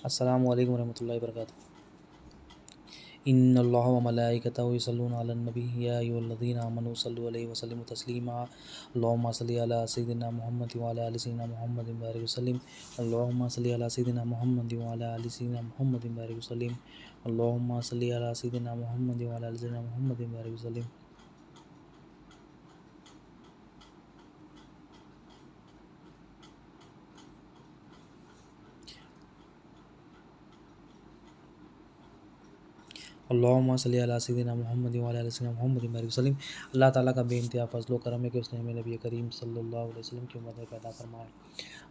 السلام علیکم ورحمۃ اللہ وبرکاتہ۔ ان اللہ و ملائکتہ یصلون علی النبی یا ایھا الذین آمنوا صلوا علیہ وسلموا تسلیما اللہم صل علی سیدنا محمد وعلی آل سیدنا محمد وبارک وسلم اللہم صل علی سیدنا محمد وعلی آل سیدنا محمد وبارک وسلم اللہم صل علی سیدنا محمد وعلی آل سیدنا محمد وبارک وسلم۔ اللہم صلی علی سیدنا محمد وعلی آل سیدنا محمد وبارک وسلم۔ اللہ تعالیٰ کا بے انتہا فضل و کرم ہے کہ اس نے ہمیں نبی کریم صلی اللہ علیہ وسلم کی امت میں پیدا فرمایا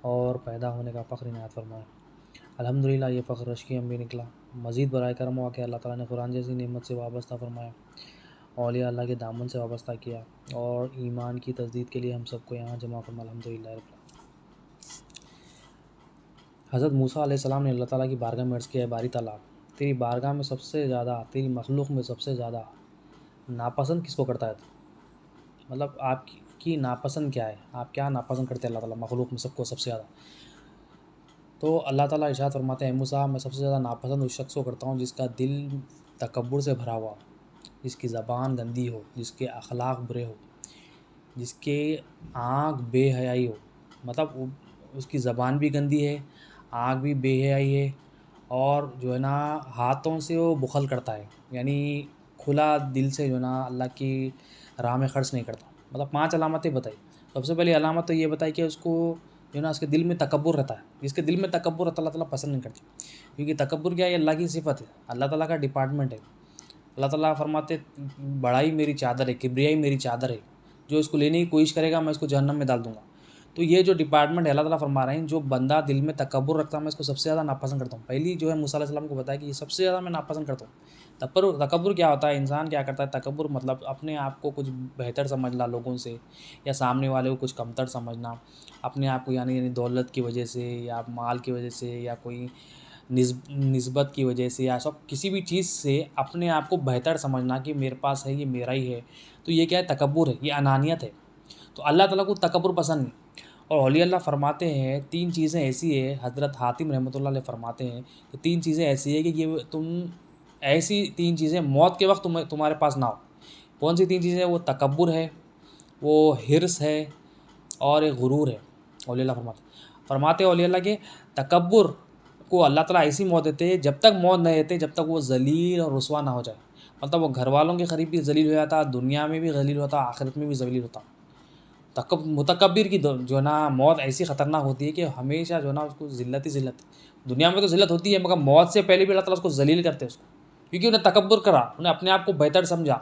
اور پیدا ہونے کا فخر عنایت فرمایا۔ الحمدللہ یہ فخر رشکی ہم بھی نکلا۔ مزید برائے کرم ہوا کہ اللہ تعالیٰ نے قرآن جیسی نعمت سے وابستہ فرمایا، اولیاء اللہ کے دامن سے وابستہ کیا اور ایمان کی تجدید کے لیے ہم سب کو یہاں جمع فرمایا۔ الحمدللہ رب العالمین۔ حضرت موسیٰ علیہ السلام نے اللہ تعالیٰ کی بارگاہ میں عرض کیا، باری تعالیٰ تیری بارگاہ میں سب سے زیادہ، تیری مخلوق میں سب سے زیادہ ناپسند کس کو کرتا ہے تو؟ مطلب آپ کی ناپسند کیا ہے، آپ کیا ناپسند کرتے ہیں اللہ تعالیٰ مخلوق میں سب کو سب سے زیادہ؟ تو اللہ تعالیٰ ارشاد فرماتے ہیں، موسیٰ میں سب سے زیادہ ناپسند اس شخص کو کرتا ہوں جس کا دل تکبر سے بھرا ہوا ہو، جس کی زبان گندی ہو، جس کے اخلاق برے ہو، جس کے آنکھ بے حیائی ہو۔ مطلب اس کی زبان بھی گندی ہے، آنکھ بھی بے حیائی ہے، اور جو ہے نا ہاتھوں سے وہ بخل کرتا ہے، یعنی کھلا دل سے جو ہے نا اللہ کی راہ میں خرچ نہیں کرتا۔ مطلب 5 علامتیں بتائی۔ سب سے پہلی علامت تو یہ بتائی کہ اس کو جو ہے نا اس کے دل میں تکبر رہتا ہے۔ جس کے دل میں تکبر رہتا ہے اللہ تعالیٰ پسند نہیں کرتا، کیونکہ تکبر کیا ہے، اللہ کی صفت ہے، اللہ تعالیٰ کا ڈپارٹمنٹ ہے۔ اللہ تعالیٰ فرماتے بڑائی میری چادر ہے، کبریائی میری چادر ہے، جو اس کو لینے کی کوشش کرے گا میں اس کو جہنم میں ڈال دوں گا۔ تو یہ جو ڈپارٹمنٹ ہے اللہ تعالیٰ فرما رہے ہیں، جو بندہ دل میں تکبر رکھتا ہے میں اس کو سب سے زیادہ ناپسند کرتا ہوں۔ پہلی جو ہے موسیٰ علیہ السلام کو بتایا کہ یہ سب سے زیادہ میں ناپسند کرتا ہوں۔ تکبر کیا ہوتا ہے، انسان کیا کرتا ہے تکبر، مطلب اپنے آپ کو کچھ بہتر سمجھنا لوگوں سے، یا سامنے والے کو کچھ کمتر سمجھنا، اپنے آپ کو یعنی دولت کی وجہ سے یا مال کی وجہ سے یا کوئی نسبت کی وجہ سے یا سب کسی بھی چیز سے اپنے آپ کو بہتر سمجھنا کہ میرے پاس ہے، یہ میرا ہی ہے، تو یہ کیا ہے، تکبر ہے، یہ انانیت ہے۔ تو اللہ تعالیٰ کو تکبر پسند نہیں۔ اور اولیاء اللہ فرماتے ہیں 3 چیزیں ایسی ہے، حضرت حاتم رحمۃ اللہ علیہ فرماتے ہیں کہ 3 چیزیں ایسی ہے کہ یہ تم ایسی 3 چیزیں موت کے وقت تمہارے پاس نہ ہو۔ کون سی 3 چیزیں؟ وہ تکبر ہے، وہ حرص ہے، اور ایک غرور ہے۔ اولیاء اللہ فرماتے اولیاء اللہ کے تکبر کو اللہ تعالیٰ ایسی موت دیتے ہیں، جب تک موت نہیں دیتے جب تک وہ ذلیل اور رسوا نہ ہو جائے۔ مطلب وہ گھر والوں کے قریب بھی ذلیل ہو جاتا، دنیا میں بھی ذلیل ہوتا، آخرت میں بھی ذلیل ہوتا۔ متکبر کی جو ہے نا موت ایسی خطرناک ہوتی ہے کہ ہمیشہ جو ہے نا اس کو ذلت ہی ذلت ہے۔ دنیا میں تو ذلت ہوتی ہے، مگر موت سے پہلے بھی اللہ تعالیٰ اس کو ذلیل کرتے ہیں اس کو، کیونکہ انہیں تکبر کرا، انہیں اپنے آپ کو بہتر سمجھا،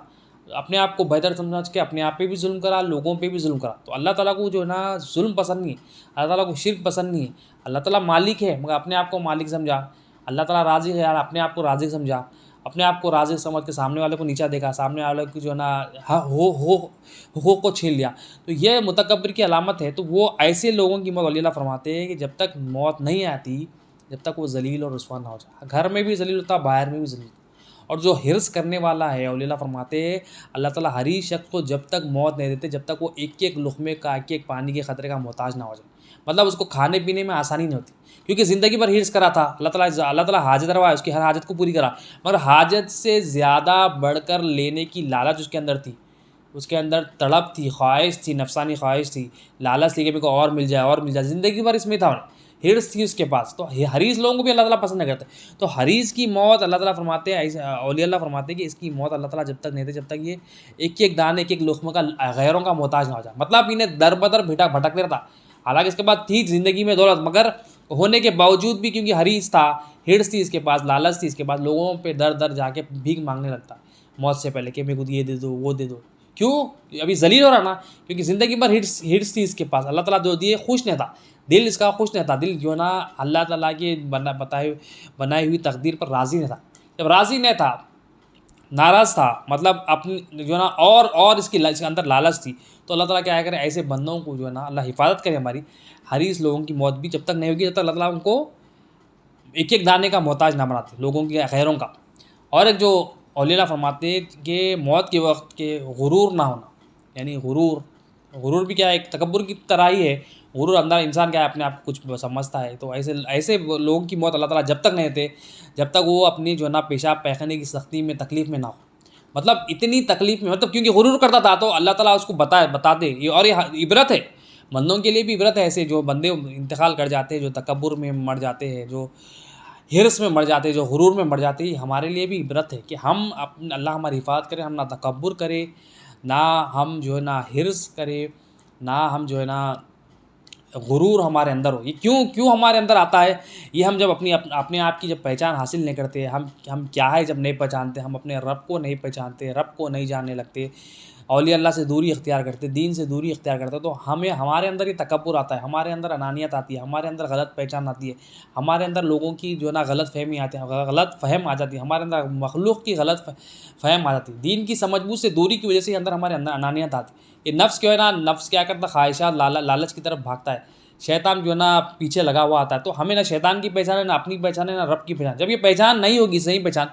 اپنے آپ کو بہتر سمجھ کے اپنے آپ پہ بھی ظلم کرا، لوگوں پہ بھی ظلم کرا۔ تو اللہ تعالیٰ کو جو ہے نا ظلم پسند نہیں ہے، اللہ تعالیٰ کو شرک پسند نہیں ہے۔ اللہ تعالیٰ مالک ہے مگر اپنے آپ کو مالک سمجھا، اللہ تعالیٰ رازق ہے اپنے آپ کو رازق سمجھا، اپنے آپ کو رازق سمجھ کے سامنے والے کو نیچا دیکھا، سامنے والے کو جو ہے نا حقوق کو چھین لیا، تو یہ متکبر کی علامت ہے۔ تو وہ ایسے لوگوں کی موت ولی اللہ فرماتے ہیں کہ جب تک موت نہیں آتی جب تک وہ ذلیل اور رسوا نہ ہو جائے، گھر میں بھی ذلیل ہوتا، باہر میں بھی ذلیل ہوتا۔ اور جو حرص کرنے والا ہے اولیاء اللہ فرماتے ہیں اللہ تعالیٰ ہر ہی شخص کو جب تک موت نہیں دیتے جب تک وہ ایک لقمے کا، ایک پانی کے قطرے کا محتاج نہ ہو جائے۔ مطلب اس کو کھانے پینے میں آسانی نہیں ہوتی، کیونکہ زندگی بھر حرص کرا تھا، اللہ تعالیٰ حاجت روا ہے، اس کی ہر حاجت کو پوری کرا، مگر حاجت سے زیادہ بڑھ کر لینے کی لالچ اس کے اندر تھی، اس کے اندر تڑپ تھی، خواہش تھی، نفسانی خواہش تھی، لالچ تھی کہ میرے کو اور مل جائے اور مل جائے، زندگی بھر اس میں تھا، حرص تھی اس کے پاس۔ تو حریص لوگوں کو بھی اللہ تعالیٰ پسند نہیں کرتے۔ تو حریص کی موت اللہ تعالیٰ فرماتے ہیں، اولیاء اللہ فرماتے ہیں کہ اس کی موت اللہ تعالیٰ جب تک نہیں دے جب تک یہ ایک دانے ایک لقمہ کا غیروں کا محتاج نہ ہو جائے۔ مطلب انہیں در بدر بھٹکتے رہتا، حالانکہ اس کے بعد تھی زندگی میں دولت، مگر ہونے کے باوجود بھی کیونکہ حریص تھا، حرص تھی اس کے پاس، لالچ تھی اس کے پاس، لوگوں پہ در در جا کے بھیک مانگنے لگتا موت سے پہلے کہ میرے کو یہ دے دو وہ دے دو۔ کیوں؟ ابھی ذلیل ہو رہا نا، کیونکہ زندگی بھر حرص تھی اس کے پاس، اللہ تعالیٰ جو دیے خوش نہیں تھا، دل اس کا خوش نہیں تھا، دل جو ہے نا اللہ تعالیٰ کی بنائی ہوئی تقدیر پر راضی نہیں تھا۔ جب راضی نہیں تھا، ناراض تھا، مطلب اپنی جو ہے نا اور اس کے اندر لالچ تھی، تو اللہ تعالیٰ کیا کرے، ایسے بندوں کو جو ہے نا اللہ حفاظت کرے ہماری، حریص لوگوں کی موت بھی جب تک نہیں ہوگی جب تک اللہ تعالیٰ ان کو ایک دانے کا محتاج نہ بناتے، لوگوں کے غیروں کا۔ اور ایک جو اولیاء اللہ فرماتے ہیں کہ موت کے وقت کے غرور نہ ہونا، یعنی غرور غرور بھی کیا ہے، ایک تکبر کی طرح ہی ہے۔ غرور اندر انسان کیا ہے، اپنے آپ کو کچھ سمجھتا ہے۔ تو ایسے لوگوں کی موت اللہ تعالیٰ جب تک نہیں دیتے جب تک وہ اپنی جو ہے نا پیشاب پیخانے کی سختی میں تکلیف میں نہ ہو، مطلب اتنی تکلیف میں، مطلب کیونکہ غرور کرتا تھا تو اللہ تعالیٰ اس کو بتا دے یہ، اور یہ عبرت ہے بندوں کے لیے بھی عبرت ہے۔ ایسے جو بندے انتقال کر جاتے ہیں، جو تکبر میں مر جاتے ہیں، جو حرص میں مر جاتے ہیں، جو غرور میں مر جاتے ہیں، ہمارے لیے بھی عبرت ہے کہ ہم اللہ ہماری حفاظت کرے، ہم نہ تکبر کرے، نہ ہم جو ہے نا حرص کرے، نہ ہم جو ہے نا غرور ہمارے اندر ہو۔ یہ کیوں ہمارے اندر آتا ہے؟ یہ ہم جب اپنے آپ کی جب پہچان حاصل نہیں کرتے، ہم کیا ہے جب نہیں پہچانتے، ہم اپنے رب کو نہیں پہچانتے، رب کو نہیں جاننے لگتے، اولیاء اللہ سے دوری اختیار کرتے، دین سے دوری اختیار کرتے، تو ہمارے اندر یہ تکبر آتا ہے، ہمارے اندر انانیت آتی ہے، ہمارے اندر غلط پہچان آتی ہے، ہمارے اندر لوگوں کی جو ہے نا غلط فہمی آتی ہے، غلط فہم آ جاتی ہے، ہمارے اندر مخلوق کی غلط فہم آ جاتی ہے، دین کی سمجھ بوجھ سے دوری کی وجہ سے ہمارے اندر انانیت آتی ہے۔ یہ نفس جو ہے نا، نفس کیا کرتا ہے، خواہشات لالچ کی طرف بھاگتا ہے، شیطان جو ہے نا پیچھے لگا ہوا آتا ہے۔ تو ہمیں نہ شیطان کی پہچان ہے، نہ اپنی پہچان ہے، نہ رب کی پہچان۔ جب یہ پہچان نہیں ہوگی، صحیح پہچان،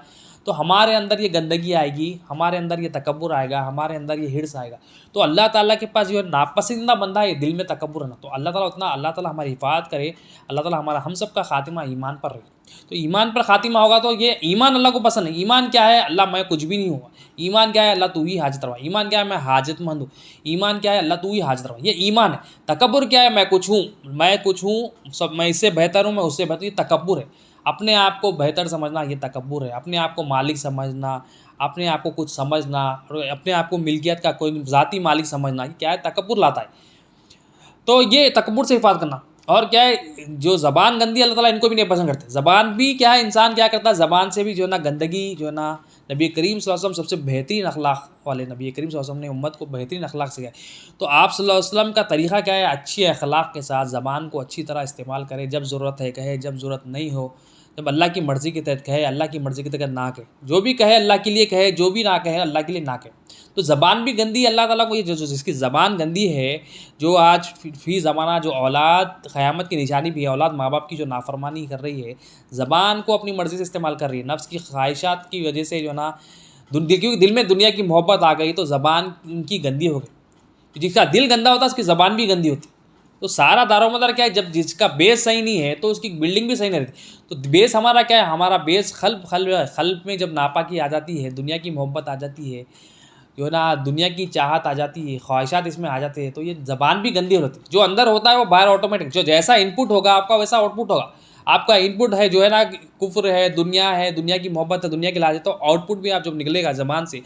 تو ہمارے اندر یہ گندگی آئے گی، ہمارے اندر یہ تکبر آئے گا، ہمارے اندر یہ حرص آئے گا۔ تو اللہ تعالیٰ کے پاس جو ہے ناپسندیدہ بندہ ہے، دل میں تکبر ہے نا، تو اللہ تعالیٰ ہماری حفاظت کرے، اللہ تعالیٰ ہم سب کا خاتمہ ایمان پر رہے۔ تو ایمان پر خاتمہ ہوگا تو یہ ایمان اللہ کو پسند ہے۔ ایمان کیا ہے؟ اللہ میں کچھ بھی نہیں ہوں۔ ایمان کیا ہے؟ اللہ تو ہی حاجت روا۔ ایمان کیا ہے؟ میں حاجت مند ہوں۔ ایمان کیا ہے؟ اللہ تو ہی حاجت روا۔ یہ ایمان ہے۔ تکبر کیا ہے؟ میں کچھ ہوں، سب میں اس سے بہتر ہوں، میں اس سے بہتر، یہ تکبر ہے۔ اپنے آپ کو بہتر سمجھنا یہ تکبر ہے۔ اپنے آپ کو مالک سمجھنا، اپنے آپ کو کچھ سمجھنا، اور اپنے آپ کو ملکیت کا کوئی ذاتی مالک سمجھنا، یہ کیا ہے؟ تکبر لاتا ہے۔ تو یہ تکبر سے حفاظت کرنا۔ اور کیا ہے؟ جو زبان گندی، اللہ تعالیٰ ان کو بھی نہیں پسند کرتے۔ زبان بھی کیا ہے؟ انسان کیا کرتا ہے؟ زبان سے بھی جو ہے نا گندگی جو ہے نا، نبی کریم صلی اللہ علیہ وسلم سب سے بہترین اخلاق والے نبی کریم صلی اللہ علیہ وسلم نے امت کو بہترین اخلاق سکھائے۔ تو آپ صلی اللہ علیہ وسلم کا طریقہ کیا ہے؟ اچھی اخلاق کے ساتھ زبان کو اچھی طرح استعمال کرے، جب ضرورت ہے کہے، جب ضرورت نہیں ہو، جب اللہ کی مرضی کے تحت کہے، اللہ کی مرضی کے تحت نہ کہے، جو بھی کہے اللہ کے لیے کہے، جو بھی نہ کہے اللہ کے لیے نہ کہے۔ تو زبان بھی گندی ہے، اللہ تعالیٰ کو یہ جس کی زبان گندی ہے، جو آج فی زمانہ جو اولاد قیامت کی نشانی بھی ہے، اولاد ماں باپ کی جو نافرمانی کر رہی ہے، زبان کو اپنی مرضی سے استعمال کر رہی ہے، نفس کی خواہشات کی وجہ سے جو ہے نا، کیونکہ دل میں دنیا کی محبت آ گئی تو زبان ان کی گندی ہو گئی۔ جس کا دل گندا ہوتا ہے اس کی زبان بھی گندی ہوتی ہے۔ تو سارا دار و مدار کیا ہے؟ جب جس کا بیس صحیح نہیں ہے تو اس کی بلڈنگ بھی صحیح نہیں رہتی۔ تو بیس ہمارا کیا ہے؟ ہمارا بیس قلب میں جب ناپاکی آ جاتی ہے، دنیا کی محبت آ جاتی ہے، جو ہے نا دنیا کی چاہت آ جاتی ہے، خواہشات اس میں آ جاتے ہیں، تو یہ زبان بھی گندی ہوتی ہے۔ جو اندر ہوتا ہے وہ باہر آٹومیٹک، جو جیسا ان پٹ ہوگا آپ کا ویسا آؤٹ پٹ ہوگا۔ آپ کا ان پٹ ہے جو ہے نا کفر ہے، دنیا کی محبت ہے، دنیا کی لالچ، تو آؤٹ پٹ بھی آپ جب نکلے گا زبان سے،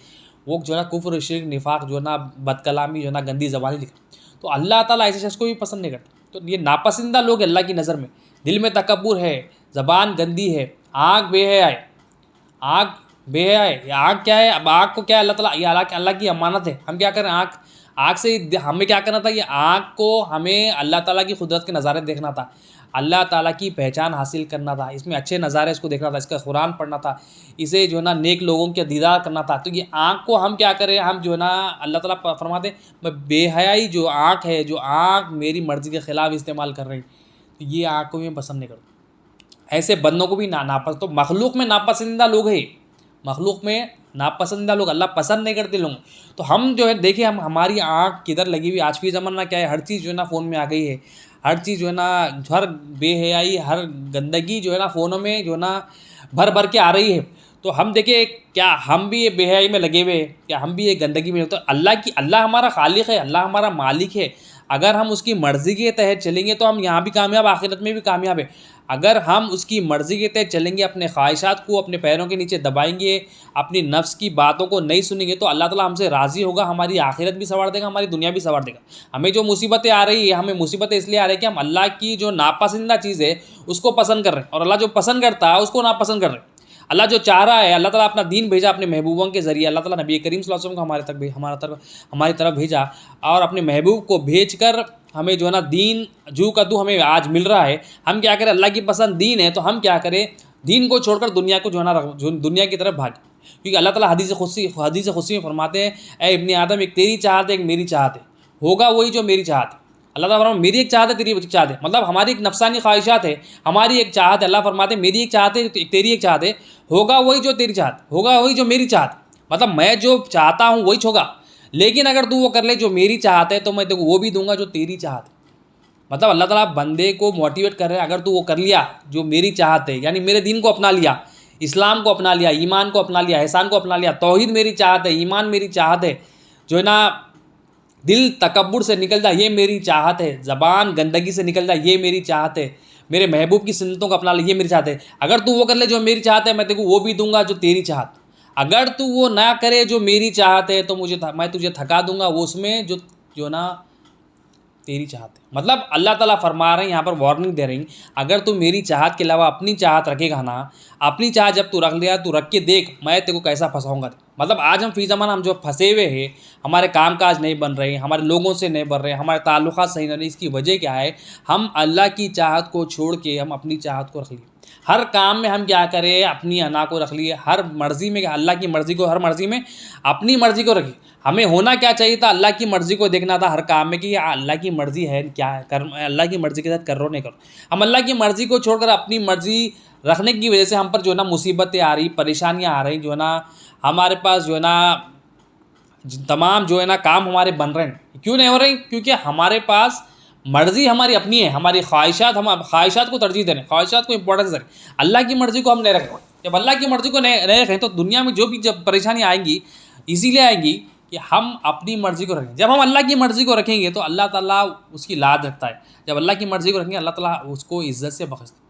وہ جو ہے نا کفر، شرک، نفاق، جو ہے نا بد کلامی، جو ہے نا گندی زبانی لکھے۔ تو اللہ تعالیٰ ایسے شخص کو بھی پسند نہیں کرتا۔ تو یہ ناپسندیدہ لوگ ہیں اللہ کی نظر میں۔ دل میں تکبر ہے، زبان گندی ہے، آنکھ بے حیا ہے، یہ آنکھ کیا ہے؟ اب آنکھ کو کیا ہے؟ اللہ تعالیٰ، یہ اللہ کی امانت ہے۔ ہم کیا کریں؟ آنکھ سے ہمیں کیا کرنا تھا؟ یہ آنکھ کو ہمیں اللہ تعالیٰ کی قدرت کے نظارے دیکھنا تھا، اللہ تعالیٰ کی پہچان حاصل کرنا تھا، اس میں اچھے نظارے اس کو دیکھنا تھا، اس کا قرآن پڑھنا تھا، اسے جو ہے نا نیک لوگوں کے دیدار کرنا تھا۔ تو یہ آنکھ کو ہم کیا کریں؟ ہم جو ہے نا اللہ تعالیٰ فرماتے ہیں میں بے حیائی جو آنکھ ہے، جو آنکھ میری مرضی کے خلاف استعمال کر رہی، تو یہ آنکھ کو بھی میں پسند نہیں کرتا۔ ایسے بندوں کو بھی ناپسند، تو مخلوق میں ناپسندیدہ لوگ ہیں، مخلوق میں ناپسندیدہ لوگ، اللہ پسند نہیں کرتے لوگ۔ تو ہم جو ہے دیکھیں، ہماری آنکھ کدھر لگی ہوئی، آج فی زمانہ کیا ہے؟ ہر چیز جو ہے نا فون میں آ گئی ہے، ہر چیز جو ہے نا، ہر بے حیائی، ہر گندگی جو ہے نا فونوں میں جو ہے نا بھر کے آ رہی ہے۔ تو ہم دیکھیں کیا ہم بھی یہ بے حیائی میں لگے ہوئے ہیں؟ کیا ہم بھی یہ گندگی میں؟ تو اللہ ہمارا خالق ہے، اللہ ہمارا مالک ہے۔ اگر ہم اس کی مرضی کے تحت چلیں گے تو ہم یہاں بھی کامیاب، آخرت میں بھی کامیاب ہے۔ اگر ہم اس کی مرضی کے تحت چلیں گے، اپنے خواہشات کو اپنے پیروں کے نیچے دبائیں گے، اپنی نفس کی باتوں کو نہیں سنیں گے، تو اللہ تعالیٰ ہم سے راضی ہوگا، ہماری آخرت بھی سنوار دے گا، ہماری دنیا بھی سنوار دے گا۔ ہمیں جو مصیبتیں آ رہی ہیں، ہمیں مصیبتیں اس لیے آ رہی ہیں کہ ہم اللہ کی جو ناپسندیدہ چیز ہے اس کو پسند کر رہے ہیں، اور اللہ جو پسند کرتا ہے اس کو ناپسند کر رہے ہیں۔ اللہ جو چاہ رہا ہے، اللہ تعالیٰ اپنا دین بھیجا اپنے محبوبوں کے ذریعے، اللہ تعالیٰ نبی کریم صلی اللہ علیہ وسلم کو ہماری طرف بھیجا، اور اپنے محبوب کو بھیج کر ہمیں جو ہے نا دین جو کا تو ہمیں آج مل رہا ہے۔ ہم کیا کریں؟ اللہ کی پسند دین ہے تو ہم کیا کریں؟ دین کو چھوڑ کر دنیا کو جو ہے نا دنیا کی طرف بھاگیں، کیونکہ اللہ تعالیٰ حدیث قدسی میں فرماتے ہیں اے ابن آدم، ایک تیری چاہت ہے، ایک میری چاہت ہے، ہوگا وہی جو میری چاہت ہے۔ اللہ تعالیٰ فرماتے ہیں میری ایک چاہت ہے، تیری ایک چاہت ہے، مطلب ہماری ایک نفسانی خواہشات ہے، ہماری ایک چاہت ہے۔ اللہ فرماتے ہیں میری ایک چاہت ہے، تیری ایک چاہت ہے، ہوگا وہی جو تیری چاہت، ہوگا وہی جو میری چاہت، مطلب میں جو چاہتا ہوں وہی ہوگا، لیکن اگر تو وہ کر لے جو میری چاہت ہے تو میں وہ بھی دوں گا جو تیری چاہت ہے. مطلب اللہ تعالیٰ بندے کو موٹیویٹ کر رہے ہیں, اگر تو وہ کر لیا جو میری چاہت ہے, یعنی میرے دین کو اپنا لیا, اسلام کو اپنا لیا, ایمان کو اپنا لیا, احسان کو اپنا لیا, توحید میری چاہت ہے, ایمان میری چاہت ہے, جو ہے نا دل تکبر سے نکل جائے یہ میری چاہت ہے, زبان گندگی سے نکل جائے یہ میری چاہت ہے, میرے محبوب کی سنتوں کو اپنا لے یہ میری چاہت ہے. اگر تو وہ کر لے جو میری چاہت ہے میں تجھے وہ بھی دوں گا جو تیری چاہت. اگر تو وہ نہ کرے جو میری چاہت ہے تو میں تجھے تھکا دوں گا وہ اس میں جو نا تیری چاہت ہے. مطلب اللہ تعالیٰ فرما رہے ہیں یہاں پر وارننگ دے رہی ہیں, اگر تو میری چاہت کے علاوہ اپنی چاہت رکھے گا نا, اپنی چاہت جب تو رکھ لیا تو رکھ کے دیکھ میں تیرے کو کیسا پھنساؤں گا. مطلب آج ہم فی زمانہ ہم جو پھنسے ہوئے ہیں, ہمارے کام کاج نہیں بن رہے, ہمارے لوگوں سے نہیں بن رہے, ہمارے تعلقات صحیح نہیں رہے, اس کی وجہ کیا ہے؟ ہم اللہ کی چاہت کو چھوڑ کے ہم اپنی چاہت کو رکھ لیے. ہر کام میں ہم کیا کریں؟ اپنی انا کو رکھ لیے. ہر مرضی میں اللہ کی مرضی کو, ہر مرضی میں اپنی مرضی کو رکھیے. ہمیں ہونا کیا چاہیے تھا؟ اللہ کی مرضی کو دیکھنا تھا ہر کام میں کہ اللہ کی مرضی ہے کیا ہے, اللہ کی مرضی کے ساتھ کر رہو نہیں کرو. ہم اللہ کی مرضی کو چھوڑ کر اپنی مرضی رکھنے کی وجہ سے ہم پر جو ہے نا مصیبتیں آ رہی, پریشانیاں آ رہی, جو ہے نا ہمارے پاس جو ہے نا تمام جو ہے نا کام ہمارے بن رہے ہیں. کیوں نہیں ہو رہے؟ کیونکہ ہمارے پاس مرضی ہماری اپنی ہے, ہماری خواہشات, ہم خواہشات کو ترجیح دیں, خواہشات کو امپورٹنس دیں. اللہ کی مرضی کو ہم نہیں رکھیں. جب اللہ کی مرضی کو نہیں رکھیں تو دنیا میں جو بھی جب پریشانی آئیں گی اسی لیے آئیں گی کہ ہم اپنی مرضی کو رکھیں. جب ہم اللہ کی مرضی کو رکھیں گے تو اللہ تعالیٰ اس کی لاج رکھتا ہے. جب اللہ کی مرضی کو رکھیں گے اللہ تعالیٰ اس کو عزت سے بخشتا ہے.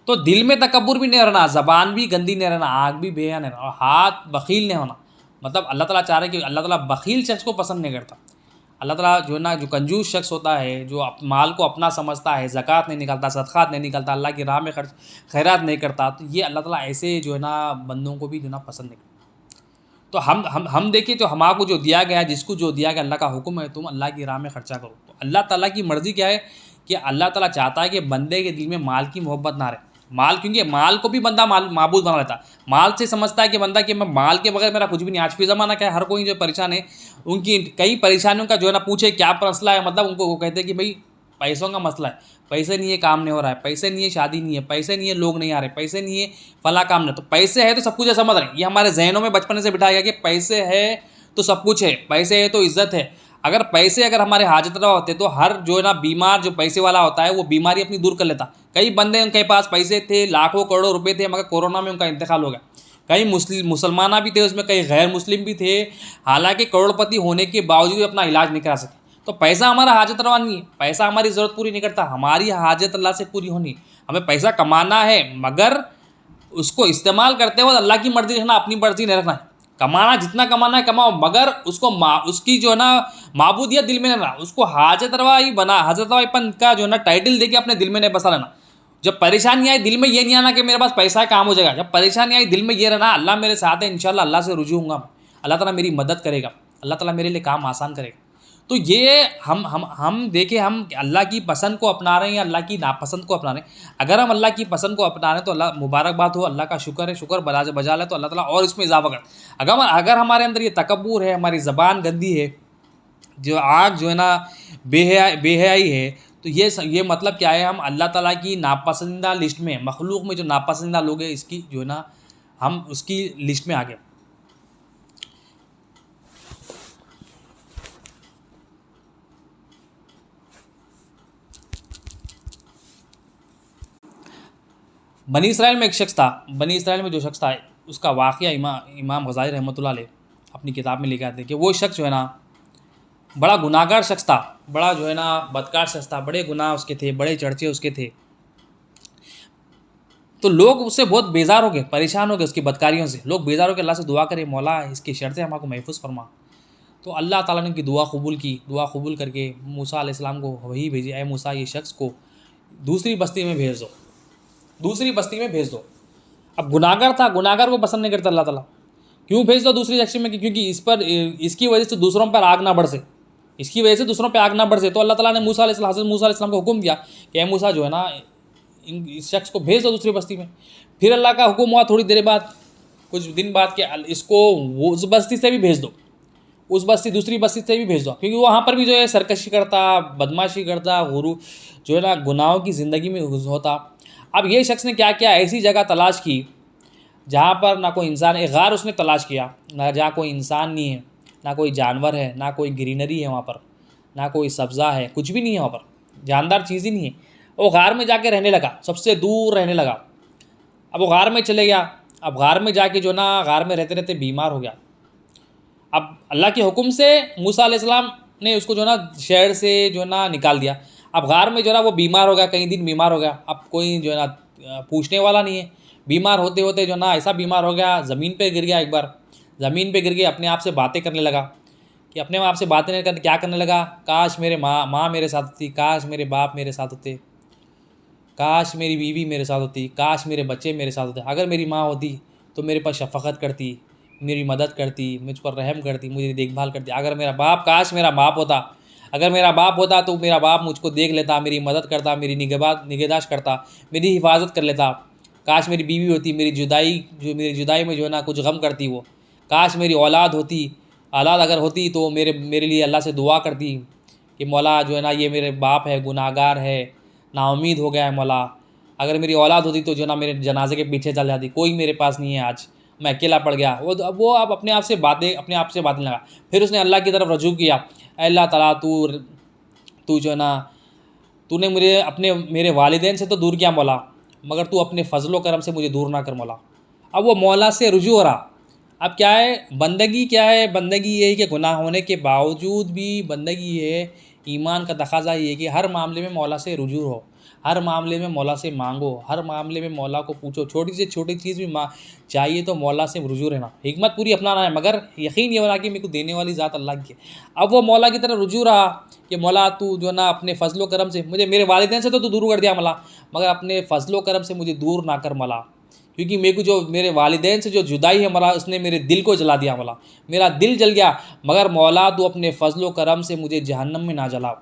تو دل میں تکبر بھی نہیں رہنا, زبان بھی گندی نہیں رہنا, آنکھ بھی بے حیا نہیں رہنا, اور ہاتھ بخیل نہیں ہونا. مطلب اللہ تعالیٰ چاہ رہے ہیں کہ اللہ تعالیٰ بخیل شخص کو پسند نہیں کرتا. اللہ تعالیٰ جو ہے نا جو کنجوس شخص ہوتا ہے, جو مال کو اپنا سمجھتا ہے, زکوٰۃ نہیں نکالتا, صدقات نہیں نکالتا, اللہ کی راہ میں خیرات نہیں کرتا, تو یہ اللہ تعالیٰ ایسے جو ہے نا بندوں کو بھی جو ہے نا پسند نہیں کرتا. تو ہم دیکھیں تو ہمارے کو جو دیا گیا ہے, جس کو جو دیا گیا اللہ کا حکم ہے تم اللہ کی راہ میں خرچہ کرو. تو اللہ تعالیٰ کی مرضی کیا ہے کہ اللہ تعالیٰ چاہتا ہے کہ بندے کے دل میں مال کی محبت نہ رہے. مال, کیونکہ مال کو بھی بندہ معبود بنا لیتا. مال سے سمجھتا ہے کہ بندہ کہ میں مال کے بغیر میرا کچھ بھی نہیں. آج فی زمانہ کیا ہے, ہر کوئی جو پریشان ہے ان کی کئی پریشانیوں کا جو ہے نا پوچھے کیا مسئلہ ہے, مطلب ان کو وہ کہتے ہیں کہ بھائی پیسوں کا مسئلہ ہے, پیسے نہیں ہے کام نہیں ہو رہا ہے, پیسے نہیں ہے شادی نہیں ہے, پیسے نہیں ہے لوگ نہیں آ رہے, پیسے نہیں ہے فلاں کام نہیں. تو پیسے ہے تو سب کچھ ہے, سمجھ رہے ہیں. یہ ہمارے ذہنوں میں بچپن سے بٹھایا گیا کہ پیسے ہے تو سب کچھ ہے, پیسے ہے تو عزت ہے. اگر ہمارے حاجت روا ہوتے تو ہر جو ہے نا بیمار جو پیسے والا ہوتا ہے وہ بیماری اپنی دور کر لیتا. کئی بندے ان کے پاس پیسے تھے, لاکھوں کروڑوں روپے تھے, مگر کورونا میں ان کا انتقال ہو گیا. کئی مسلمانہ بھی تھے اس میں, کئی غیر مسلم بھی تھے, حالانکہ کروڑ پتی ہونے کے باوجود اپنا علاج نہیں کرا سکے. تو پیسہ ہمارا حاجت روا نہیں ہے, پیسہ ہماری ضرورت پوری نہیں کرتا. ہماری حاجت اللہ سے پوری ہونی. ہمیں پیسہ کمانا ہے مگر اس کو استعمال کرتے وقت اللہ کی مرضی رکھنا, اپنی مرضی نہیں رکھنا ہے. کمانا جتنا کمانا ہے کماؤ, مگر اس کو اس کی جو ہے نا معبودیت دل میں نہیں رہنا. اس کو حاجت روا ہی بنا, حاجت روا پن کا جو ہے نا ٹائٹل دے کے اپنے دل میں نہیں بسا لینا. جب پریشانی آئی دل میں یہ نہیں آنا کہ میرے پاس پیسہ ہے کام ہو جائے گا. جب پریشانی آئی دل میں یہ رہنا اللہ میرے ساتھ ہے, انشاءاللہ اللہ سے رجوع ہوں گا, اللہ تعالیٰ میری مدد کرے گا, اللہ تعالیٰ میرے لیے کام آسان کرے گا. تو یہ ہم دیکھیں ہم اللہ کی پسند کو اپنا رہے ہیں یا اللہ کی ناپسند کو اپنا رہے ہیں. اگر ہم اللہ کی پسند کو اپنا رہے ہیں تو اللہ مبارکباد ہو, اللہ کا شکر ہے, شکر بجا لے تو اللہ تعالیٰ اور اس میں اضافہ کرے. اگر ہمارے اندر یہ تکبر ہے, ہماری زبان گندی ہے, جو آگ جو ہے نا بے حیائی ہے, تو یہ مطلب کیا ہے, ہم اللہ تعالیٰ کی ناپسندیدہ لسٹ میں, مخلوق میں جو ناپسندیدہ لوگ ہیں اس کی جو ہے نا ہم اس کی لسٹ میں آ گئے. بنی اسرائیل میں ایک شخص تھا, بنی اسرائیل میں جو شخص تھا اس کا واقعہ امام غزالی رحمۃ اللہ علیہ اپنی کتاب میں لکھا تھے کہ وہ شخص جو ہے نا بڑا گناہ گار شخص تھا, بڑا جو ہے نا بدکار شخص تھا, بڑے گناہ اس کے تھے, بڑے چرچے اس کے تھے. تو لوگ اس سے بہت بیزار ہو گئے, پریشان ہو گئے اس کی بدکاریوں سے. لوگ بیزار ہو کے اللہ سے دعا کرے, مولا اس کی شرطیں ہمارے کو محفوظ فرما. تو اللہ تعالیٰ نے ان کی دعا قبول کی. دعا قبول کر کے موسیٰ علیہ السلام کو وحی بھیجی, اے موسیٰ یہ شخص کو دوسری بستی میں بھیج دو, دوسری بستی میں بھیج دو. اب گناہگار تھا, گناہگار کو پسند نہیں کرتا اللہ تعالیٰ. کیوں بھیج دو دوسری بستی میں؟ کیونکہ اس کی وجہ سے دوسروں پر آگ نہ برسے, اس کی وجہ سے دوسروں پہ آگ نہ برسے. تو اللہ تعالیٰ نے موسیٰ علیہ السلام کو حکم دیا کہ اے موسیٰ جو ہے نا اس شخص کو بھیج دو دوسری بستی میں. پھر اللہ کا حکم ہوا تھوڑی دیر بعد, کچھ دن بعد کہ اس کو اس بستی سے بھی بھیج دو, اس بستی دوسری بستی سے بھی بھیج دو, کیونکہ وہاں پر بھی جو ہے سرکشی کرتا, بدماشی کرتا, جو ہے نا گناہوں کی زندگی میں ہوتا. اب یہ شخص نے کیا کیا, ایسی جگہ تلاش کی جہاں پر نہ کوئی انسان, ایک غار اس نے تلاش کیا, نہ جہاں کوئی انسان نہیں ہے, نہ کوئی جانور ہے، نہ کوئی گرینری ہے وہاں پر، نہ کوئی سبزہ ہے، کچھ بھی نہیں ہے وہاں پر، جاندار چیز ہی نہیں ہے۔ وہ غار میں جا کے رہنے لگا، سب سے دور رہنے لگا۔ اب وہ غار میں چلے گیا، اب غار میں جا کے جو نا غار میں رہتے رہتے بیمار ہو گیا۔ اب اللہ کے حکم سے موسیٰ علیہ السلام نے اس کو جو نا شہر سے جو نا نکال دیا۔ اب غار میں جو نا وہ بیمار ہو گیا، کئی دن بیمار ہو گیا۔ اب کوئی جو ہے نا پوچھنے والا نہیں ہے۔ بیمار ہوتے ہوتے جو نا ایسا بیمار ہو گیا، زمین پہ گر گیا۔ ایک بار زمین پہ گر گیا، اپنے آپ سے باتیں کرنے لگا، کہ اپنے آپ سے باتیں کرنے کیا کرنے لگا، کاش میرے ماں میرے ساتھ ہوتی، کاش میرے باپ میرے ساتھ ہوتے، کاش میری بیوی میرے ساتھ ہوتی، کاش میرے بچے میرے ساتھ ہوتے۔ اگر میری ماں ہوتی تو میرے پاس شفقت کرتی، میری مدد کرتی، مجھ پر رحم کرتی، مجھے دیکھ بھال کرتی۔ اگر میرا باپ، کاش میرا باپ ہوتا، اگر میرا باپ ہوتا تو میرا باپ مجھ کو دیکھ لیتا، میری مدد کرتا، میری نگہداشت کرتا، میری حفاظت کر لیتا۔ کاش میری بیوی ہوتی، میری جدائی میں جو ہے نا کچھ غم کرتی وہ۔ کاش میری اولاد ہوتی، اولاد اگر ہوتی تو میرے لیے اللہ سے دعا کرتی کہ مولا جو ہے نا یہ میرے باپ ہے، گناہ گار ہے، نا امید ہو گیا ہے مولا۔ اگر میری اولاد ہوتی تو جو ہے نا میرے جنازے کے پیچھے چل جاتی، کوئی میرے پاس نہیں ہے آج، میں اکیلا پڑ گیا۔ وہ اب اپنے آپ سے باتیں لگا۔ پھر اس نے اللہ کی طرف رجوع کیا، اے اللہ تعالیٰ تو جو ہے نا تو نے میرے والدین سے تو دور کیا مولا، مگر تو اپنے فضل و کرم سے مجھے دور نہ کر مولا۔ اب وہ مولا سے رجوع ہو رہا۔ اب کیا ہے بندگی، کیا ہے بندگی؟ یہ ہے کہ گناہ ہونے کے باوجود بھی بندگی ہے، ایمان کا تقاضا یہ ہے کہ ہر معاملے میں مولا سے رجوع ہو، ہر معاملے میں مولا سے مانگو، ہر معاملے میں مولا کو پوچھو، چھوٹی سے چھوٹی چیز بھی چاہیے تو مولا سے رجوع رہنا، حکمت پوری اپنانا ہے، مگر یقین یہ ہونا کہ میرے کو دینے والی ذات اللہ کی ہے۔ اب وہ مولا کی طرف رجوع رہا کہ مولا تو جو ہے نا اپنے فضل و کرم سے میرے والدین سے تو دور کر دیا مولا، مگر اپنے فضل و کرم سے مجھے دور نہ کر مولا، کیونکہ میرے کو جو میرے والدین سے جو جدائی ہے مولا، اس نے میرے دل کو جلا دیا مولا، میرا دل جل گیا، مگر مولا تو اپنے فضل و کرم سے مجھے جہنم میں نہ جلا۔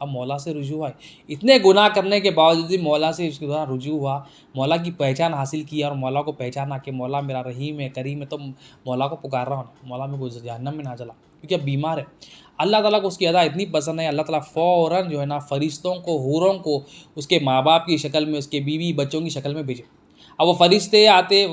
اب مولا سے رجوع ہوا، اتنے گناہ کرنے کے باوجود بھی مولا سے اس کے دوران رجوع ہوا، مولا کی پہچان حاصل کی اور مولا کو پہچانا کہ مولا میرا رحیم ہے، کریم ہے، تو مولا کو پکار رہا ہوں، مولا میرے کو جہنم میں نہ جلا، کیونکہ اب بیمار ہے۔ اللہ تعالیٰ کو اس کی ادا اتنی پسند ہے، اللہ تعالیٰ فوراً جو ہے نا فرشتوں کو، حوروں کو اس کے ماں باپ کی شکل میں، اس کے بیوی بچوں کی شکل میں بھیجے۔ اب وہ فرشتے آتے،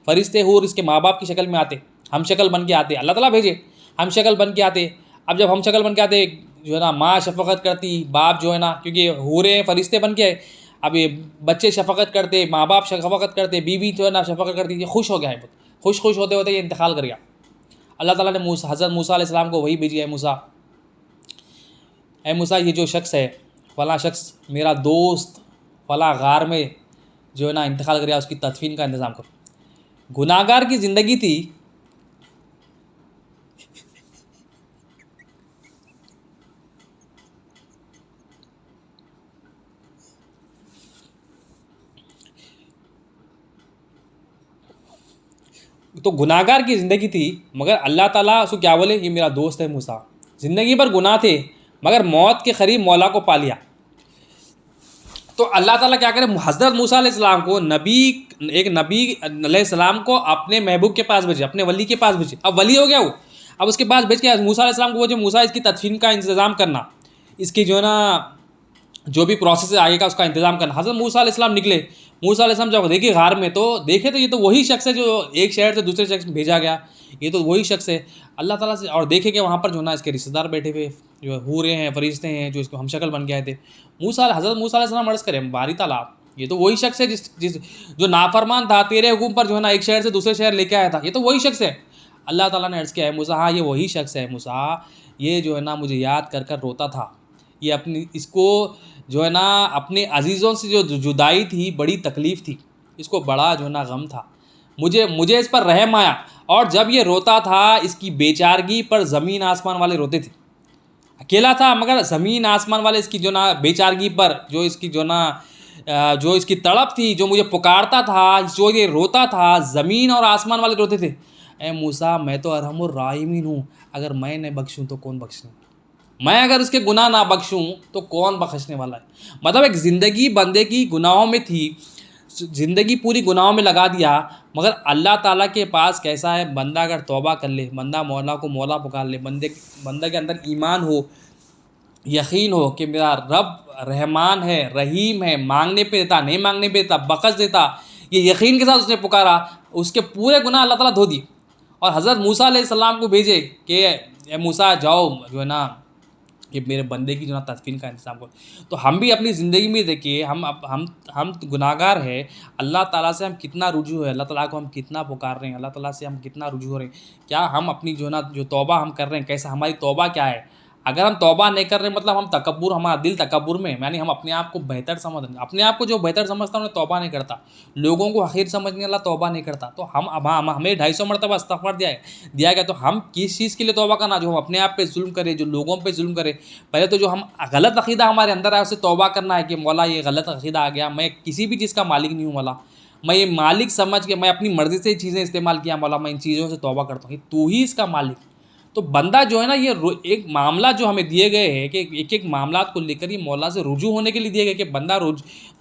فرشتے حور اس کے ماں باپ کی شکل میں آتے، ہم شکل بن کے آتے، اللہ تعالیٰ بھیجے ہم شکل بن کے آتے۔ اب جب ہم شکل بن کے آتے جو ہے نا ماں شفقت کرتی، باپ جو ہے نا، کیونکہ حوریں فرشتے بن کے، اب یہ بچے شفقت کرتے، ماں باپ شفقت کرتے، بیوی جو ہے نا شفقت کرتی، یہ خوش ہو گیا ہے، خوش ہوتے ہوتے یہ انتقال کر گیا۔ اللہ تعالیٰ نے حضرت موسیٰ علیہ السلام کو وہی بھیجی، اے موسیٰ یہ جو شخص ہے، فلاں شخص میرا دوست فلاں غار میں جو ہے نا انتقال کر گیا، اس کی تدفین کا انتظام کرو۔ گناہ گار کی زندگی تھی، تو گناہ گار کی زندگی تھی، مگر اللہ تعالیٰ اس کو کیا بولے، یہ میرا دوست ہے موسیٰ۔ زندگی پر گناہ تھے، مگر موت کے قریب مولا کو پا لیا۔ تو اللہ تعالیٰ کیا کرے، حضرت موسیٰ علیہ السلام کو ایک نبی علیہ السلام کو اپنے محبوب کے پاس بھیجے، اپنے ولی کے پاس بھیجے۔ اب ولی ہو گیا وہ، اب اس کے پاس بھیج کے موسیٰ علیہ السلام کو وہ جو موسیٰ اس کی تدفین کا انتظام کرنا، اس کی جو ہے نا جو بھی پروسیس ہے آگے کا اس کا انتظام کرنا۔ حضرت موسیٰ علیہ السلام نکلے، موسیٰ علیہ السلام جب دیکھے غار میں، تو دیکھے تو یہ تو وہی شخص ہے جو ایک شہر سے دوسرے شخص میں بھیجا گیا، یہ تو وہی شخص ہے اللہ تعالیٰ سے۔ اور دیکھے کہ وہاں پر جو ہے نا اس کے رشتہ دار بیٹھے ہوئے، جو حوریں ہیں، فرشتے ہیں، جو اس کو ہم شکل بن کے آئے تھے۔ حضرت موسیٰ علیہ السلام عرض کرے، باری تعالیٰ یہ تو وہی شخص ہے جو نافرمان تھا، تیرے حکم پر جو ہے نا ایک شہر سے دوسرے شہر لے کے آیا تھا، یہ تو وہی شخص ہے۔ اللہ تعالیٰ نے عرض کیا ہے موسیٰ، ہاں یہ وہی شخص ہے موسیٰ، یہ جو ہے نا مجھے یاد کر کر روتا تھا، یہ اس کو جو ہے نا اپنے عزیزوں سے جو جدائی تھی بڑی تکلیف تھی، اس کو بڑا جو ہے نا غم تھا، مجھے اس پر رحم آیا، اور جب یہ روتا تھا اس کی بیچارگی پر زمین آسمان والے روتے تھے۔ اکیلا تھا مگر زمین آسمان والے اس کی جو نا بیچارگی پر، جو اس کی جو نا جو اس کی تڑپ تھی، جو مجھے پکارتا تھا، جو یہ روتا تھا، زمین اور آسمان والے روتے تھے۔ اے موسیٰ میں تو ارحم الراحمین ہوں، اگر میں نہ بخشوں تو کون بخشنے، میں اگر اس کے گناہ نہ بخشوں تو کون بخشنے والا ہے۔ مطلب ایک زندگی بندے کی گناہوں میں تھی، زندگی پوری گناہوں میں لگا دیا، مگر اللہ تعالیٰ کے پاس کیسا ہے، بندہ اگر توبہ کر لے، بندہ مولا کو مولا پکار لے، بندے کے اندر ایمان ہو، یقین ہو کہ میرا رب رحمان ہے، رحیم ہے، مانگنے پہ دیتا، نہیں مانگنے پہ دیتا، بخش دیتا، یہ یقین کے ساتھ اس نے پکارا، اس کے پورے گناہ اللہ تعالیٰ دھو دیے، اور حضرت موسیٰ علیہ السلام کو بھیجے کہ اے موسیٰ جاؤ جو ہے نا کہ میرے بندے کی جو ہے نا تدفین کا انتظام کرو. تو ہم بھی اپنی زندگی میں دیکھیے ہم گناہگار ہے. اللہ تعالیٰ سے ہم کتنا رجوع ہے, اللہ تعالیٰ کو ہم کتنا پکار رہے ہیں, اللہ تعالیٰ سے ہم کتنا رجوع ہو رہے ہیں. کیا ہم اپنی جو ہے نا جو توبہ ہم کر رہے ہیں کیسا ہماری توبہ کیا ہے؟ اگر ہم توبہ نہیں کر رہے مطلب ہم تکبر, ہمارا دل تکبر میں ہے, یعنی ہم اپنے آپ کو بہتر سمجھ رہے ہیں. اپنے آپ کو جو بہتر سمجھتا ہے انہیں توبہ نہیں کرتا, لوگوں کو حقیر سمجھنے والا توبہ نہیں کرتا. تو ہمیں 250 مرتبہ استغفار دیا گیا. تو ہم کس چیز کے لیے توبہ کرنا؟ جو ہم اپنے آپ پہ ظلم کرے, جو لوگوں پہ ظلم کرے. پہلے تو جو ہم غلط عقیدہ ہمارے اندر ہے اسے توبہ کرنا ہے کہ مولا یہ غلط عقیدہ آ گیا, میں کسی بھی چیز کا مالک نہیں ہوں مولا, میں یہ مالک سمجھ کے میں اپنی مرضی سے چیزیں استعمال کیا مولا, میں ان چیزوں سے توبہ کرتا ہوں, تو ہی اس کا مالک. تو بندہ جو ہے نا یہ ایک معاملہ جو ہمیں دیے گئے ہیں کہ ایک معاملات کو لے کر یہ مولا سے رجوع ہونے کے لیے دیے گئے کہ بندہ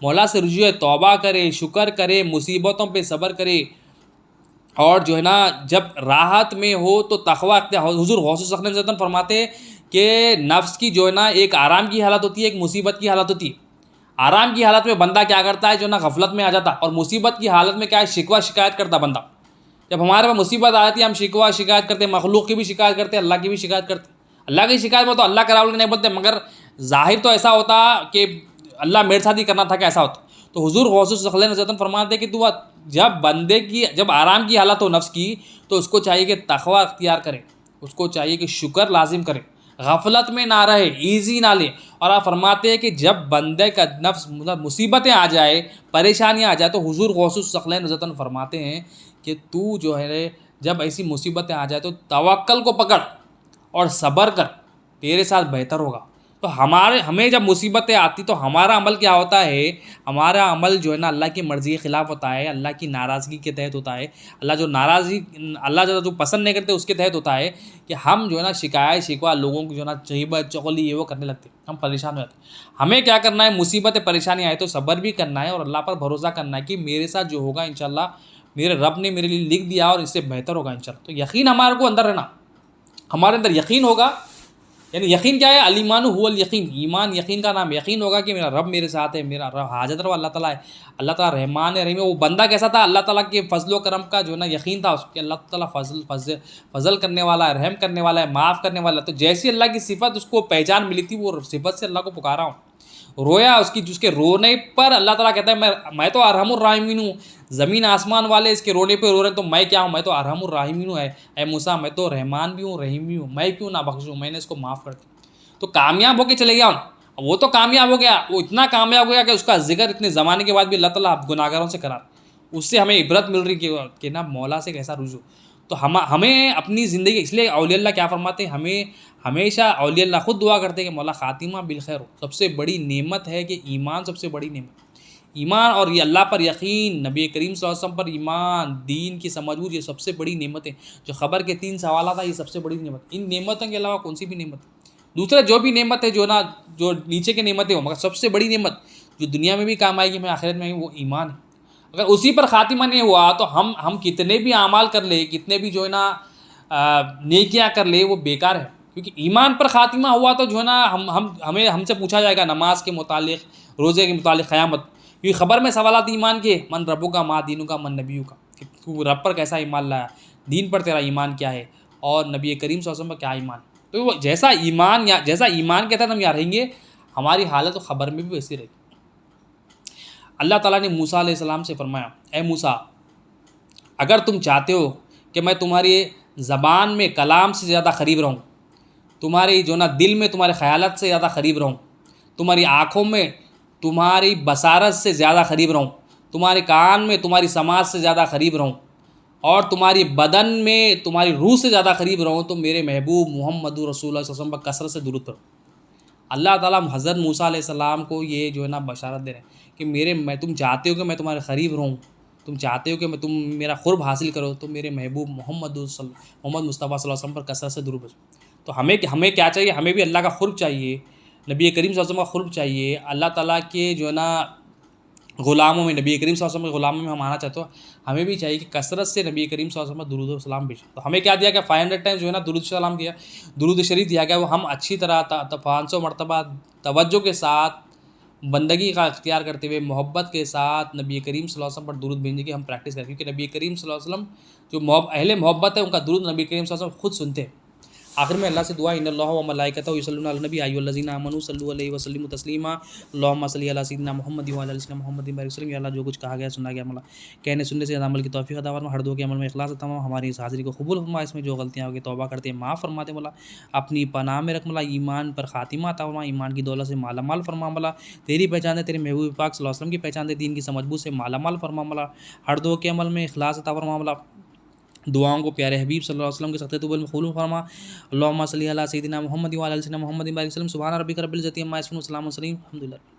مولا سے رجوع ہے, توبہ کرے, شکر کرے, مصیبتوں پہ صبر کرے, اور جو ہے نا جب راحت میں ہو تو تقویٰ اختیار. حضور غوث الثقلین رضی اللہ عنہ فرماتے کہ نفس کی جو ہے نا ایک آرام کی حالت ہوتی ہے, ایک مصیبت کی حالت ہوتی ہے. آرام کی حالت میں بندہ کیا کرتا ہے جو نا غفلت میں آ جاتا, اور مصیبت کی حالت میں کیا ہے شکوہ شکایت کرتا بندہ. جب ہمارے پاس مصیبت آ جاتی ہے ہم شکوہ شکایت کرتے ہیں, مخلوق کی بھی شکایت کرتے ہیں, اللہ کی بھی شکایت کرتے ہیں. اللہ کی شکایت میں تو اللہ کرا نہیں بولتے, مگر ظاہر تو ایسا ہوتا کہ اللہ میرے ساتھ ہی کرنا تھا کہ ایسا ہوتا. تو حضور غوث الثقلین رضی اللہ عنہ فرماتے کہ تو جب بندے کی جب آرام کی حالت ہو نفس کی تو اس کو چاہیے کہ تقویٰ اختیار کرے, اس کو چاہیے کہ شکر لازم کرے, غفلت میں نہ رہے, ایزی نہ لے. اور آپ فرماتے ہیں کہ جب بندے کا نفس مصیبتیں آ جائے, پریشانیاں آ جائے, تو حضور غوث الثقلین رضی اللہ عنہ فرماتے ہیں کہ تو جو ہے جب ایسی مصیبتیں آ جائے تو توکل کو پکڑ اور صبر کر, تیرے ساتھ بہتر ہوگا. تو ہمیں جب مصیبتیں آتی تو ہمارا عمل کیا ہوتا ہے؟ ہمارا عمل جو ہے نا اللہ کی مرضی کے خلاف ہوتا ہے, اللہ کی ناراضگی کے تحت ہوتا ہے. اللہ جو پسند نہیں کرتے اس کے تحت ہوتا ہے کہ ہم جو ہے نا شکایت شکوہ لوگوں کو جو ہے نا غیبت چغلی یہ وہ کرنے لگتے, ہم پریشان ہو جاتے. ہمیں کیا کرنا ہے؟ مصیبتیں پریشانی آئے تو صبر بھی کرنا ہے اور اللہ پر بھروسہ کرنا ہے کہ میرے ساتھ جو ہوگا انشاءاللہ میرے رب نے میرے لیے لکھ دیا اور اس سے بہتر ہوگا انشاءاللہ. تو یقین ہمارے کو اندر رہنا, ہمارے اندر یقین ہوگا. یعنی یقین کیا ہے؟ الایمان هو الیقین, ایمان یقین کا نام. یقین ہوگا کہ میرا رب میرے ساتھ ہے, میرا رب حاجت روا اللہ تعالیٰ ہے, اللہ تعالیٰ رحمان رحیم ہے. وہ بندہ کیسا تھا؟ اللہ تعالیٰ کے فضل و کرم کا جو ہے نا یقین تھا اس کے, اللہ تعالیٰ فضل کرنے والا ہے, رحم کرنے والا ہے, معاف کرنے والا ہے. تو جیسی اللہ کی صفت اس کو پہچان ملی تھی وہ صفت سے اللہ کو پکارا ہوں, رویا اس کی, جس کے رونے پر اللہ تعالیٰ کہتا ہے میں تو ارحم الراحمین ہوں, زمین آسمان والے اس کے رونے پہ رو رہے ہیں تو میں کیا ہوں؟ میں تو ارحم الراحمین ہوں. اے موسیٰ میں تو رحمان بھی ہوں رحیم بھی ہوں, میں کیوں نہ بخشوں, میں نے اس کو معاف کر دیا. تو کامیاب ہو کے چلے گیا. وہ تو کامیاب ہو گیا, وہ اتنا کامیاب ہو گیا کہ اس کا ذکر اتنے زمانے کے بعد بھی اللہ تعالیٰ گناہگاروں سے کرا. اس سے ہمیں عبرت مل رہی کہ نا مولا سے کیسا رجوع. تو ہمیں اپنی زندگی, اس لیے اولیاء اللہ کیا فرماتے ہیں, ہمیں ہمیشہ اولیاء اللہ خود دعا کرتے ہیں کہ مولا خاتمہ بالخیر ہو. سب سے بڑی نعمت ہے کہ ایمان سب سے بڑی نعمت, ایمان اور یہ اللہ پر یقین, نبی کریم صلی اللہ علیہ وسلم پر ایمان, دین کی سمجھ بوجھ, یہ سب سے بڑی نعمت ہے. جو خبر کے 3 سوالات ہیں یہ سب سے بڑی نعمت. ان نعمتوں کے علاوہ کون سی بھی نعمت, دوسرے جو بھی نعمت ہے جو نا جو نیچے کی نعمتیں ہوں, مگر سب سے بڑی نعمت جو دنیا میں بھی کام آئے گی ہمیں آخرت میں وہ ایمان ہے. اگر اسی پر خاتمہ نہیں ہوا تو ہم کتنے بھی اعمال کر لے, کتنے بھی جو ہے نا نیکیاں کر لے, وہ بیکار ہے. کیونکہ ایمان پر خاتمہ ہوا تو جو ہے نا ہم سے پوچھا جائے گا نماز کے متعلق, روزے کے متعلق قیامت. کیونکہ خبر میں سوالات ایمان کے, من ربو کا, ماں دینوں کا, من نبیوں کا, کہ تو رب پر کیسا ایمان لایا, دین پر تیرا ایمان کیا ہے, اور نبی کریم صلی اللہ علیہ وسلم پر کیا ایمان. تو وہ جیسا ایمان کے تحت ہم یہاں رہیں گے ہماری حالت خبر میں بھی ویسی رہے گی. اللہ تعالیٰ نے موسیٰ علیہ السلام سے فرمایا, اے موسیٰ اگر تم چاہتے ہو کہ میں تمہاری زبان میں کلام سے زیادہ قریب رہوں, تمہاری جو نا دل میں تمہارے خیالات سے زیادہ قریب رہوں, تمہاری آنکھوں میں تمہاری بصارت سے زیادہ قریب رہوں, تمہارے کان میں تمہاری سماعت سے زیادہ قریب رہوں, اور تمہاری بدن میں تمہاری روح سے زیادہ قریب رہوں, تو میرے محبوب محمد رسول اللہ صلی اللہ علیہ وسلم پر کثرت سے درود پڑھو. اللہ تعالیٰ حضرت موسیٰ علیہ السلام کو یہ جو ہے نا بشارت دے رہے ہیں کہ تم چاہتے ہو کہ میں تمہارے قریب رہوں, تم چاہتے ہو کہ تم میرا قرب حاصل کرو, تو میرے محبوب محمد مصطفیٰ صلی اللہ علیہ وسلم پر کثرت سے درود پڑھو. تو ہمیں کیا چاہیے؟ ہمیں بھی اللہ کا قرب چاہیے, نبی کریم صلی اللہ علیہ وسلم کا قرب چاہیے. اللہ تعالیٰ کے جو ہے نا غلاموں میں, نبی کریم صلی اللہ علیہ وسلم کے غلاموں میں ہم آنا چاہتے ہو, ہمیں بھی چاہیے کہ کثرت سے نبی کریم صلی اللہ علیہ وسلم درود و سلام بھیجیں. تو ہمیں کیا دیا کہ 500 ٹائمز جو ہے نا درود و سلام درود شریف دیا گیا, وہ ہم اچھی طرح 500 مرتبہ توجہ کے ساتھ بندگی کا اختیار کرتے ہوئے محبت کے ساتھ نبی کریم صلی اللہ علیہ وسلم پر درود بھیجنے کی ہم پریکٹس کریں، کیونکہ نبی کریم صلی اللہ علیہ وسلم جو اہل محبت ہے ان کا درود نبی کریم صلی اللہ علیہ وسلم خود سنتے ہیں۔ آخر میں اللہ سے دعا، ان اللہ و ملائکتہ یصلون علی النبی ایھا الذین آمنوا صلوا علیہ وسلموا تسلیما اللهم صل علی سیدنا محمد و علی سیدنا محمد بارک وسلم۔ یا اللہ جو کچھ کہا گیا سنا گیا کہنے سننے سے عمل کی توفیق عطا فرما، ہر دعا کے عمل میں اخلاص عطا فرما، ہماری اس حاضری کو قبول فرما، اس میں جو غلطیاں ہوگی توبہ کرتے ہیں معاف فرما دے مولا، اپنی پناہ میں رکھ مولا، ایمان پر خاتمہ عطا فرما، ایمان کی دولت سے مالا مال فرما مولا، تیری پہچان دے، تیرے محبوب پاک صلی اللہ علیہ وسلم کی پہچان دے، دین کی سمجھ بوجھ سے مالا مال فرما مولا، ہر دعا کے عمل میں اخلاص عطا فرما مولا، دعاؤں کو پیارے حبیب صلی اللہ علیہ وسلم کے سخت طول میں قبول فرما۔ اللهم صل علی سیدنا محمد و علی سیدنا محمد بارک وسلم۔ سبحان ربک رب العزۃ عما یصفون، وسلام علی المرسلین، الحمد للہ۔